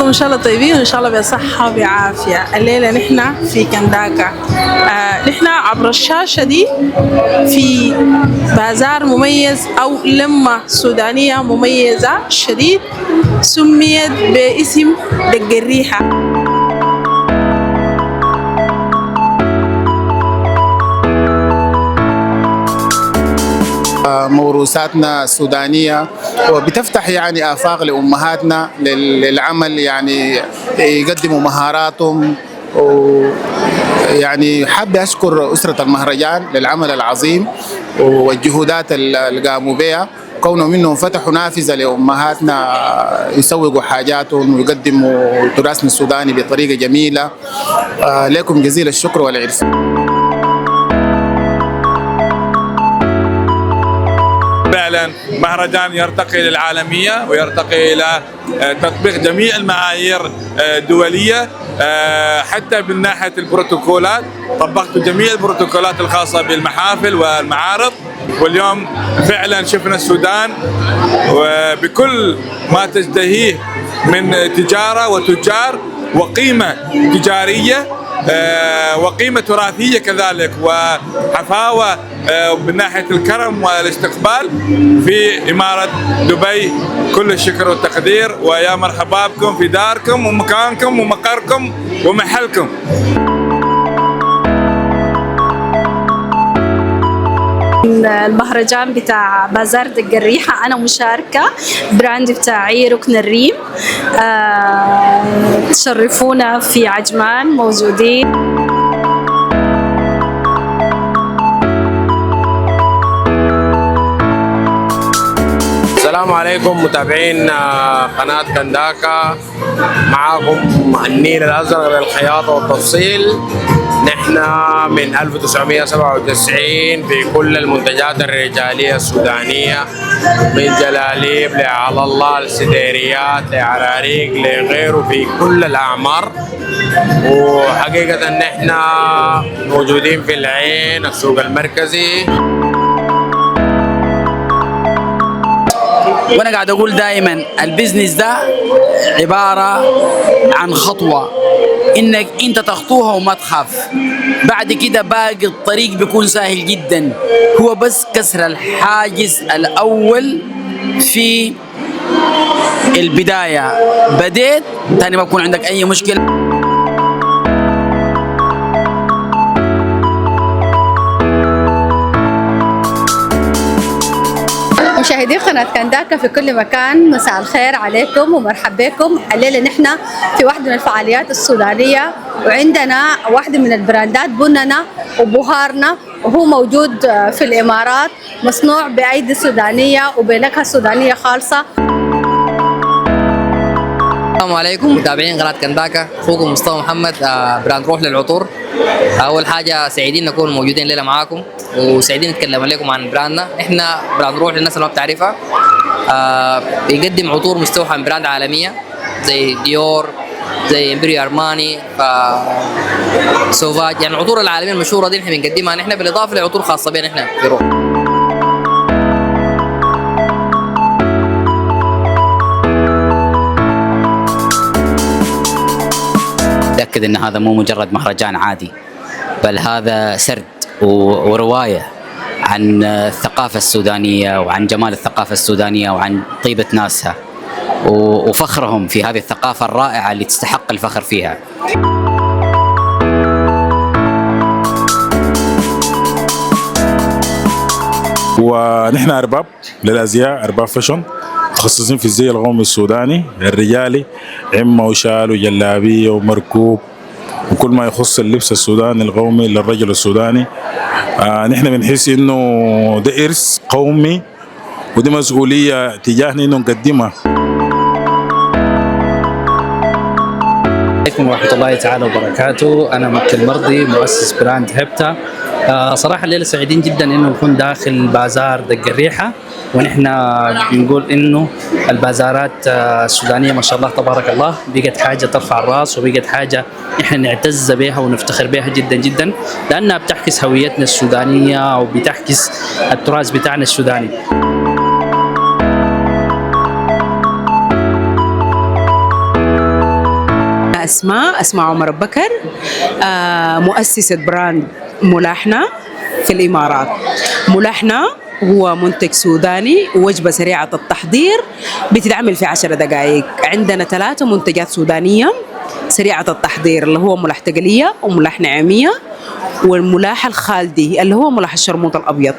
عليكم، ان شاء الله طيبين وان شاء الله بصحة وبعافية. الليلة نحن في كنداكا، نحن عبر الشاشة دي في بازار مميز أو لمة سودانية مميزة شديد سميت باسم دق الريحة. موروثاتنا السودانية وبتفتح يعني آفاق لأمهاتنا للعمل، يعني يقدموا مهاراتهم. ويعني حابب أشكر أسرة المهرجان للعمل العظيم والجهودات اللي قاموا بها، كونهم منهم فتحوا نافذة لأمهاتنا يسوقوا حاجاتهم ويقدموا تراثنا السوداني بطريقة جميلة. لكم جزيل الشكر والعرفان. فعلا مهرجان يرتقي للعالمية ويرتقي إلى تطبيق جميع المعايير الدولية، حتى من ناحية البروتوكولات طبقت جميع البروتوكولات الخاصة بالمحافل والمعارض. واليوم فعلا شفنا السودان وبكل ما تزدهيه من تجارة وتجار وقيمة تجارية وقيمة تراثية كذلك وحفاوة من ناحية الكرم والاستقبال في إمارة دبي. كل الشكر والتقدير ويا مرحبا بكم في داركم ومكانكم ومقركم ومحلكم. المهرجان بتاع بازار دق الريحة أنا مشاركة، براند بتاعي ركن الريم. تشرفونا في عجمان موجودين. السلام عليكم متابعين قناة كنداكا، معاكم النيل الأزرق للخياطة والتفصيل. نحن من 1997 في كل المنتجات الرجالية السودانية، من جلاليب لعلى الله لسديريات لعراريق لغيره في كل الأعمار. وحقيقة نحن موجودين في العين السوق المركزي. وانا قاعد اقول دائما البزنس ده عباره عن خطوه انك انت تخطوها وما تخاف، بعد كده باقي الطريق بيكون سهل جدا. هو بس كسر الحاجز الاول في البدايه، بديت ثاني ما بكون عندك اي مشكله. مشاهدي قناة كنداكا في كل مكان، مساء الخير عليكم ومرحبا بكم. الليلة نحن في واحدة من الفعاليات السودانية وعندنا واحدة من البراندات بننا وبهارنا، وهو موجود في الإمارات، مصنوع بأيدي سودانية وبنكهة سودانية خالصة. السلام عليكم متابعين قناة كنداكا، اخوكم مصطفى محمد، براند روح للعطور. اول حاجه سعيدين نكون موجودين الليله معاكم وسعيدين نتكلم عليكم عن براندنا. احنا براند روح للناس اللي ما بتعرفها، بيقدم عطور مستوحاه من براند عالميه زي ديور، زي امبريو ارماني، سوفاج، يعني العطور العالميه المشهوره دي احنا بنقدمها نحن بالاضافه لعطور خاصه بنا احنا في روح. تأكد أن هذا مو مجرد مهرجان عادي، بل هذا سرد ورواية عن الثقافة السودانية وعن جمال الثقافة السودانية وعن طيبة ناسها وفخرهم في هذه الثقافة الرائعة اللي تستحق الفخر فيها. ونحن أرباب للأزياء، أرباب فاشن متخصصين في الزي القومي السوداني الرجالي، عمة وشال وجلابية ومركوب وكل ما يخص اللبس السوداني القومي للرجل السوداني. نحن بنحس انه ده إرث قومي ودي مسؤولية تجاهنا انه نقدمها. عليكم ورحمة الله تعالى وبركاته. أنا مكي المرضي مؤسس براند هيبتا. صراحة الليلة سعيدين جدا إنه نكون داخل بازار دق الريحة، ونحن بنقول إنه البازارات السودانية ما شاء الله تبارك الله بقت حاجة ترفع الراس، وبقت حاجة نحن نعتز بها ونفتخر بها جدا جدا، لأنها بتعكس هويتنا السودانية وبتعكس التراث بتاعنا السوداني. أنا أسماء عمر بكر، مؤسسة براند ملاحنة في الإمارات. ملاحنة هو منتج سوداني ووجبة سريعة التحضير بتتعمل في 10 دقائق. عندنا 3 منتجات سودانية سريعة التحضير اللي هو ملاح تقلية وملاح نعامية والملاح الخالدي اللي هو ملاح الشرموط الأبيض.